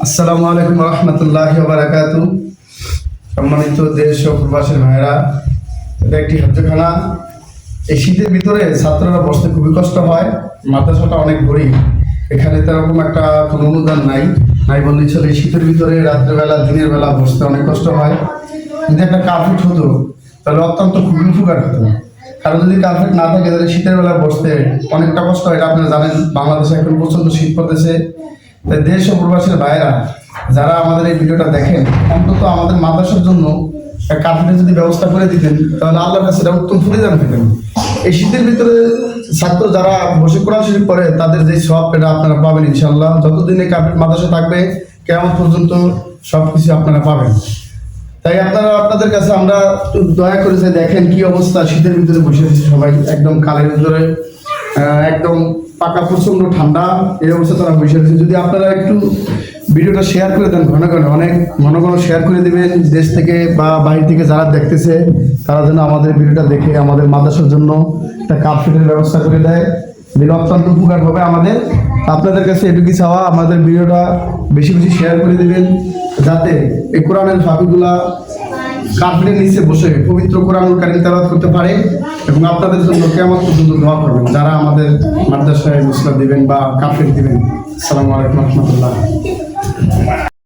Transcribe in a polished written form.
আসসালামু আলাইকুম রহমতুল্লাহি ওয়া বারাকাতুহু। সম্মানিত দেশ ও প্রবাসী ভাইরা, এটা একটি হজ্জখানা। এই শীতের ভিতরে ছাত্ররা বসতে খুবই কষ্ট হয়। মাদ্রাসাটা অনেক গরিব, এখানে তেরকম একটা কোনো অনুদান নাই বললেই চলে। এই শীতের ভিতরে রাত্রেবেলা দিনের বেলা বসতে অনেক কষ্ট হয়। যদি একটা কার্পেট হতো তাহলে অত্যন্ত খুবই উপকার হতো। কারণ যদি কার্পেট না থাকে তাহলে শীতের বেলা বসতে অনেকটা কষ্ট হয়। এটা আপনারা জানেন, বাংলাদেশে এখন প্রচন্ড শীত পড়তেছে। তাই দেশ ও প্রবাসীর ভাইয়েরা যারা আমাদের এই ভিডিওটা দেখেন, অন্তত আমাদের মাদ্রাসার জন্য কার্পেটের যদি ব্যবস্থা করে দিতেন তাহলে আল্লাহর কাছে এটা উত্তম প্রতিদান পেতেন। এই শীতের ভিতরে ছাত্র যারা বসে কোরআন শরীফ পড়ে তাদের যে সব, এটা আপনারা পাবেন ইনশাআল্লাহ। যতদিন এই কার্পেট মাদ্রাসা থাকবে কিয়ামত পর্যন্ত সবকিছু আপনারা পাবেন। তাই আপনাদের কাছে আমরা একটু দয়া করে যে দেখেন কি অবস্থা, শীতের ভিতরে বসে আছে সবাই একদম কালের ভিতরে, একদম পাকা প্রচন্ড ঠান্ডা, এই অবস্থা তারা বসে আছে। যদি আপনারা একটু ভিডিওটা শেয়ার করে দেন, ঘন ঘন শেয়ার করে দেবেন। দেশ থেকে বা বাইরে থেকে যারা দেখতেছে তারা যেন আমাদের ভিডিওটা দেখে আমাদের মাদ্রাসার জন্য একটা কার্পেটের ব্যবস্থা করে দেয়, দিলে অত্যন্ত উপকার হবে আমাদের। আপনাদের কাছে এটুকু চাওয়া, আমাদের ভিডিওটা বেশি বেশি শেয়ার করে দেবেন, যাতে এই কোরআনের ফাঁকিগুলা কার্পেটের নিচে বসে পবিত্র কোরআনুল কারীম তেলাওয়াত করতে পারে। এবং আপনাদের জন্য কিয়ামত পর্যন্ত দোয়া করবেন যারা আমাদের মাদ্রাসায় মুসলা দিবেন বা কার্পেট দিবেন। আসসালামু আলাইকুম রহমতুল্লাহ।